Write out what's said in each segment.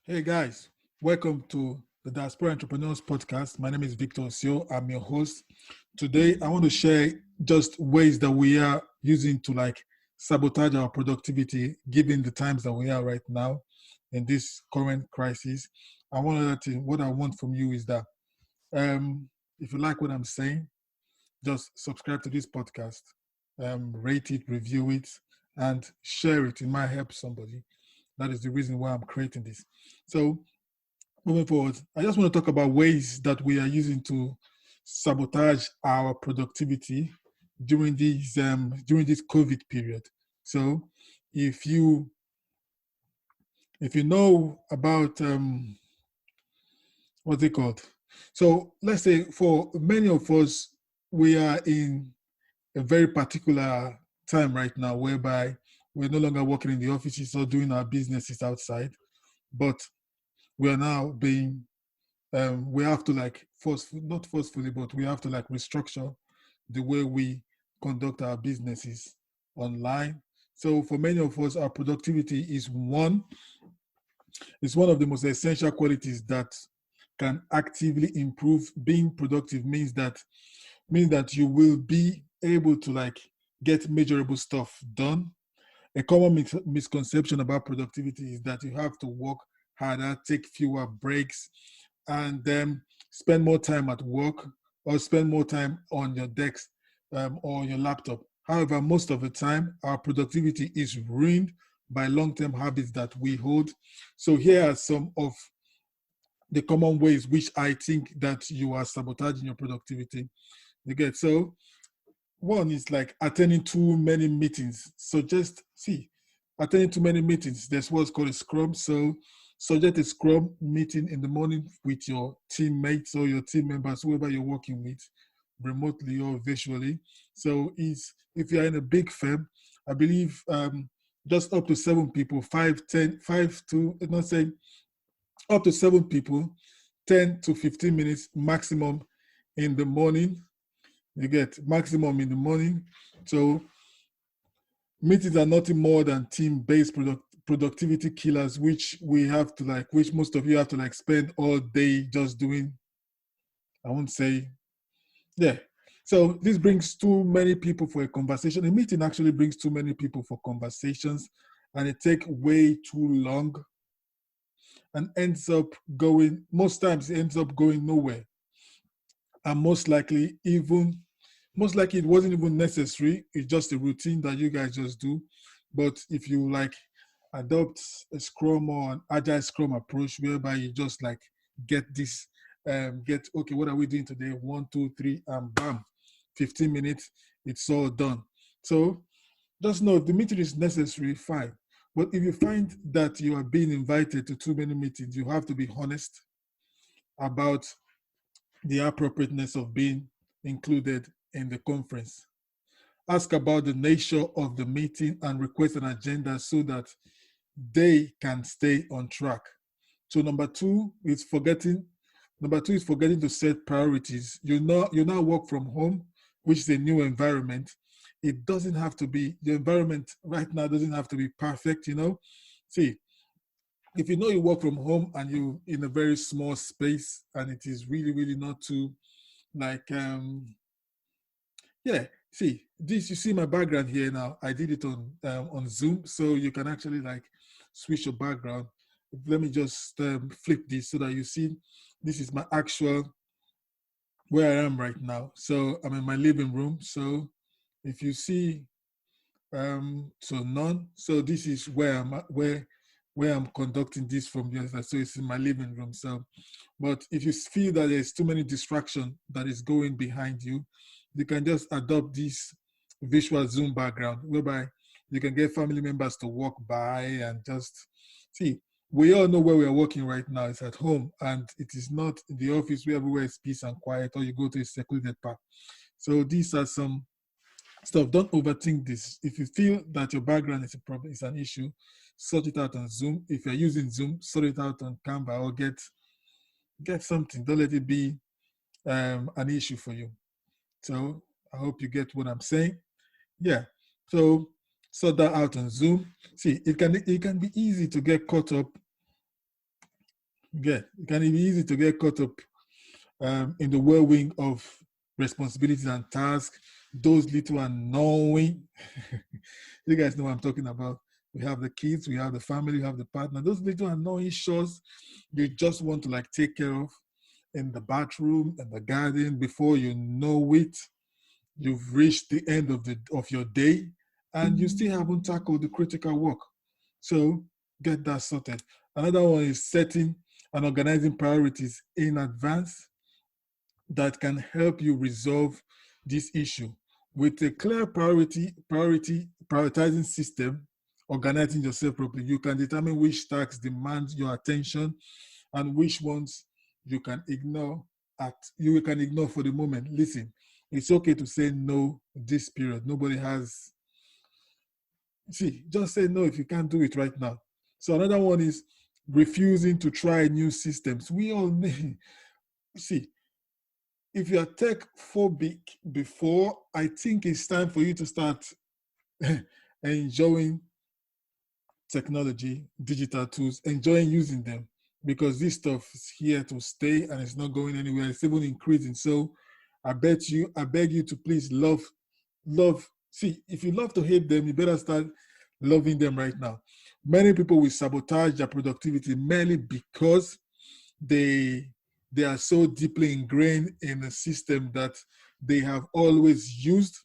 Hey guys, welcome to the Diaspora Entrepreneurs Podcast. My name is Victor Osioh. I'm your host. Today, I want to share just ways that we are using to sabotage our productivity, given the times that we are right now in this current crisis. What I want from you is that if you like what I'm saying, just subscribe to this podcast, rate it, review it, and share it. It might help somebody. That is the reason why I'm creating this. So moving forward, I just want to talk about ways that we are using to sabotage our productivity during this COVID period. So, if you know about what's it called? So let's say for many of us, we are in a very particular time right now whereby we're no longer working in the offices or doing our businesses outside, but we are now being we have to not forcefully, but we have to restructure the way we conduct our businesses online. So for many of us, our productivity is one of the most essential qualities that can actively improve. Being productive means that you will be able to get measurable stuff done. A common misconception about productivity is that you have to work harder, take fewer breaks, and then spend more time at work or spend more time on your desk or on your laptop. However, most of the time, our productivity is ruined by long-term habits that we hold. So here are some of the common ways which I think that you are sabotaging your productivity. You get so one is attending too many meetings. So just see, attending too many meetings. There's what's called a scrum. So suggest a scrum meeting in the morning with your teammates or your team members, whoever you're working with, remotely or visually. So is if you're in a big firm, I believe just up to 7 people, 5 to not say up to 7 people, 10 to 15 minutes maximum in the morning. You get maximum in the morning. So meetings are nothing more than team-based productivity killers, which which most of you have to spend all day just doing. I won't say, yeah. So this brings too many people for a conversation. A meeting actually brings too many people for conversations, and it takes way too long, and most times it ends up going nowhere, and most likely it wasn't even necessary. It's just a routine that you guys just do. But if you adopt a scrum or an agile scrum approach whereby you just get this get okay, what are we doing today? 1 2 3 and bam, 15 minutes, it's all done. So just know if the meeting is necessary, fine. But if you find that you are being invited to too many meetings, you have to be honest about the appropriateness of being included in the conference. Ask about the nature of the meeting and request an agenda so that they can stay on track. So number two is forgetting to set priorities. You now work from home, which is a new environment. It doesn't have to be, the environment right now doesn't have to be perfect, See, if you know you work from home and you in a very small space and it is really, really not too like yeah, see this. You see my background here now. I did it on Zoom, so you can actually switch your background. Let me just flip this so that you see. This is my actual where I am right now. So I'm in my living room. So if you see, so none. So this is where I'm at, where I'm conducting this from. The other side. So it's in my living room. So, but if you feel that there's too many distraction that is going behind you, you can just adopt this visual Zoom background whereby you can get family members to walk by and just see. We all know where we are working right now. It's at home and it is not in the office where everywhere is peace and quiet or you go to a secluded park. So these are some stuff. Don't overthink this. If you feel that your background is a problem, is an issue, sort it out on Zoom. If you're using Zoom, sort it out on Canva or get something. Don't let it be an issue for you. So I hope you get what I'm saying. Yeah. So sort that out on Zoom. See, it can be easy to get caught up It can be easy to get caught up in the whirlwind of responsibilities and tasks, those little annoying. You guys know what I'm talking about. We have the kids, we have the family, we have the partner. Those little annoying chores you just want to like take care of in the bathroom and the garden. Before you know it, you've reached the end of your day, and you still haven't tackled the critical work. So get that sorted. Another one is setting and organizing priorities in advance that can help you resolve this issue. With a clear prioritizing system, organizing yourself properly, you can determine which tasks demand your attention and which ones you can ignore for the moment. Listen, it's okay to say no this period. Nobody has, see, just say no if you can't do it right now. So another one is refusing to try new systems. We all need, see, if you are tech phobic before, I think it's time for you to start enjoying technology, digital tools, enjoying using them, because this stuff is here to stay and it's not going anywhere. It's even increasing. So I beg you to please love. See, if you love to hate them, you better start loving them right now. Many people will sabotage their productivity merely because they they are so deeply ingrained in a system that they have always used.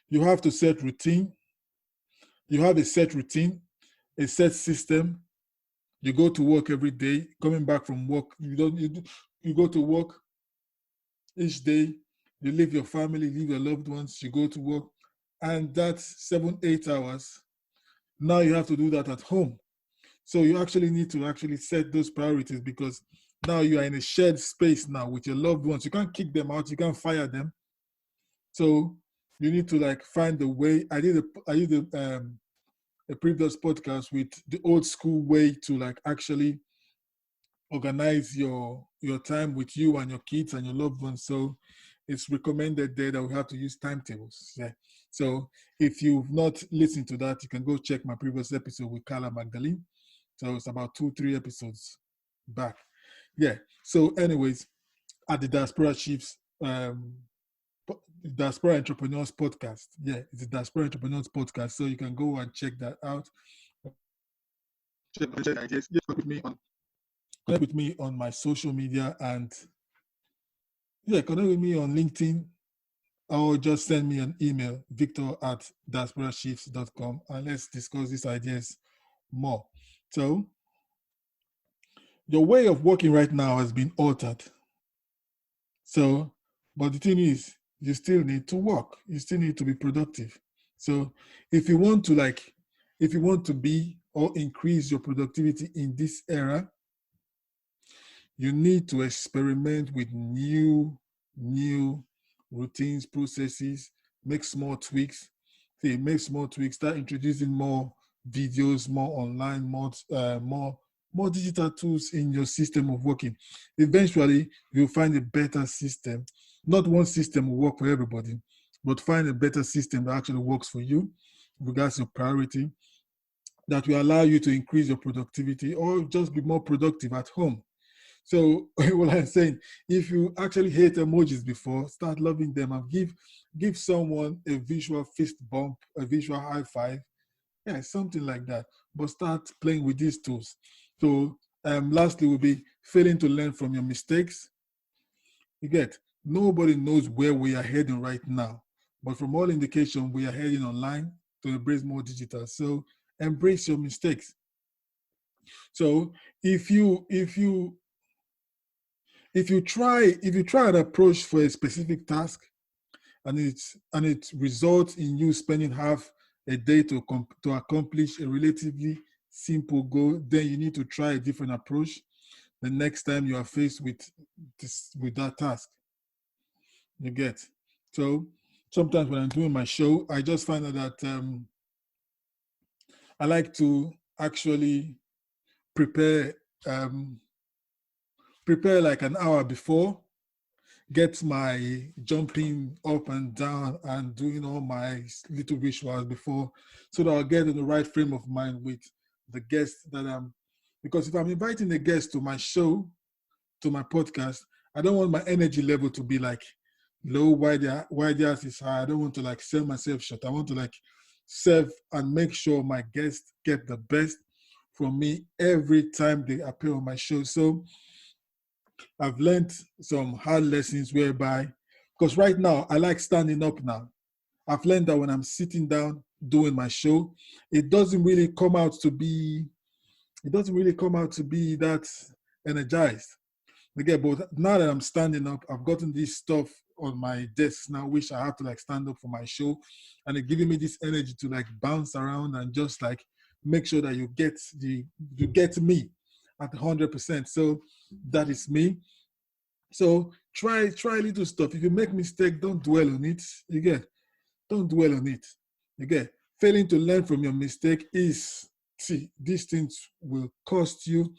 You have to set routine. You have a set routine, a set system. You go to work every day. Coming back from work, you go to work each day. You leave your family, leave your loved ones. You go to work, and that's 7, 8 hours. Now you have to do that at home. So you actually need to actually set those priorities, because now you are in a shared space now with your loved ones. You can't kick them out. You can't fire them. So you need to like find the way. I did a previous podcast with the old school way to like actually organize your time with you and your kids and your loved ones. So it's recommended there that we have to use timetables. Yeah. So if you've not listened to that, you can go check my previous episode with Carla Magdalene. So it's about 2, 3 episodes back. Yeah. So, anyways, at the Diaspora Chiefs, Diaspora Entrepreneurs podcast. Yeah, it's the Diaspora Entrepreneurs podcast. So you can go and check that out. Check ideas. Just connect with me on my social media, and yeah, connect with me on LinkedIn, or just send me an email, victor@diasporachiefs.com, and let's discuss these ideas more. So your way of working right now has been altered. So, but the thing is, you still need to work. You still need to be productive. So if you want to if you want to be or increase your productivity in this era, you need to experiment with new routines, processes, make small tweaks. Make small tweaks, start introducing more videos, more online, more digital tools in your system of working. Eventually, you'll find a better system. Not one system will work for everybody, but find a better system that actually works for you, regards your priority, that will allow you to increase your productivity or just be more productive at home. So what I'm saying, if you actually hate emojis before, start loving them and give someone a visual fist bump, a visual high five, yeah, something like that. But start playing with these tools. So lastly will be failing to learn from your mistakes. You get, nobody knows where we are heading right now, but from all indication, we are heading online to embrace more digital. So embrace your mistakes. So if you try an approach for a specific task, and it results in you spending half a day to accomplish a relatively simple goal, then you need to try a different approach the next time you are faced with that task. You get. So sometimes when I'm doing my show, I just find out that I like to actually prepare um, prepare like an hour before, get my jumping up and down and doing all my little rituals before, so that I'll get in the right frame of mind with the guest that I'm Because if I'm inviting a guest to my show, to my podcast, I don't want my energy level to be like low while theirs is high. I don't want to like sell myself short. I want to like serve and make sure my guests get the best from me every time they appear on my show. So I've learned some hard lessons whereby, because right now I like standing up now. I've learned that when I'm sitting down doing my show, it doesn't really come out to be, that energized. Again, but now that I'm standing up, I've gotten this stuff on my desk now, which I have to like stand up for my show, and it's giving me this energy to like bounce around and just like make sure that you get me at 100%. So that is me. So try little stuff. If you make mistake, don't dwell on it. Don't dwell on it. Failing to learn from your mistake is, see, these things will cost you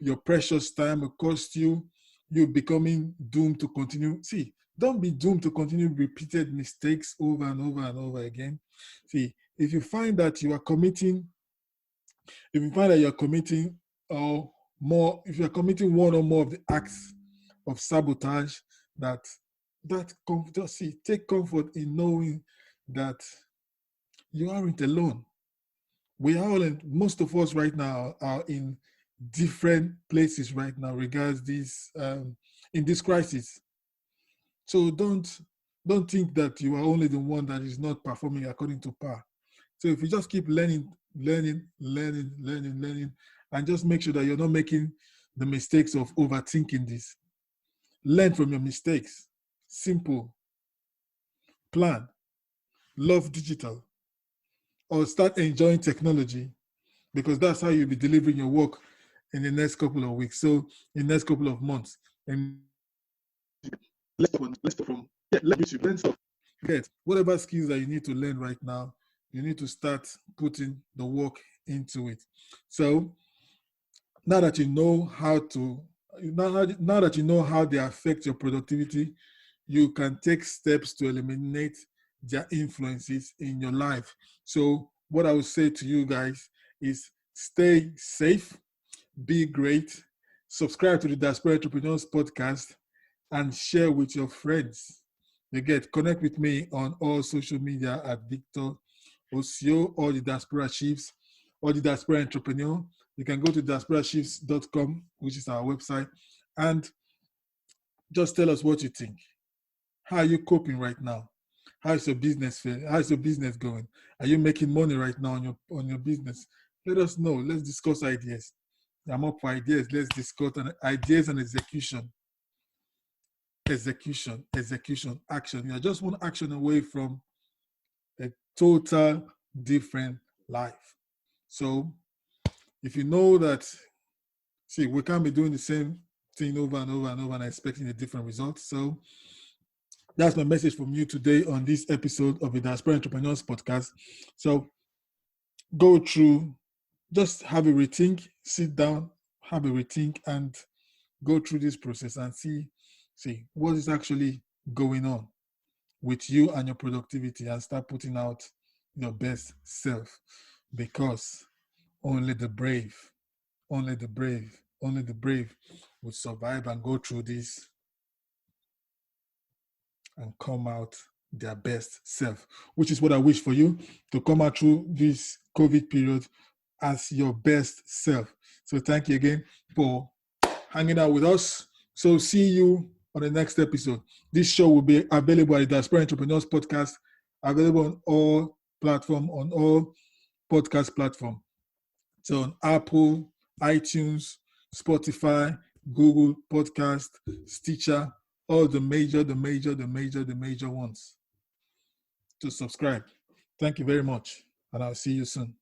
your precious time, will cost you becoming doomed to continue. See, don't be doomed to continue repeated mistakes over and over and over again. See, if you find that you're committing or more, if you're committing one or more of the acts of sabotage, take comfort in knowing that you aren't alone. We are all most of us right now are in different places right now regards this in this crisis. So don't think that you are only the one that is not performing according to par. So if you just keep learning, and just make sure that you're not making the mistakes of overthinking this. Learn from your mistakes. Simple. Plan. Love digital. Or start enjoying technology, because that's how you'll be delivering your work in the next couple of weeks. So in the next couple of months. And let's start from YouTube, learn stuff. Whatever skills that you need to learn right now, you need to start putting the work into it. So now that you know how they affect your productivity, you can take steps to eliminate their influences in your life. So what I would say to you guys is stay safe, be great, subscribe to the Diaspora Entrepreneurs podcast, and share with your friends. Connect with me on all social media at Victor Osioh or the Diaspora Chiefs or the Diaspora Entrepreneur. You can go to diasporachiefs.com, which is our website, and just tell us what you think. How are you coping right now? How is your business feel? How is your business going? Are you making money right now on your business? Let us know. Let's discuss ideas. I'm up for ideas. Let's discuss ideas and execution. Action. You're just one action away from a total different life. So if you know that, see, we can't be doing the same thing over and over and over and expecting a different result. So that's my message from you today on this episode of the Diaspora Entrepreneurs podcast. So go through, just have a rethink, sit down, have a rethink, and go through this process and see what is actually going on with you and your productivity, and start putting out your best self, because only the brave would survive and go through this and come out their best self, which is what I wish for you, to come out through this COVID period as your best self. So thank you again for hanging out with us. So see you on the next episode. This show will be available at the Diaspora Entrepreneurs podcast, available on all podcast platforms. So on Apple, iTunes, Spotify, Google Podcast, Stitcher, all the major ones, to subscribe. Thank you very much, and I'll see you soon.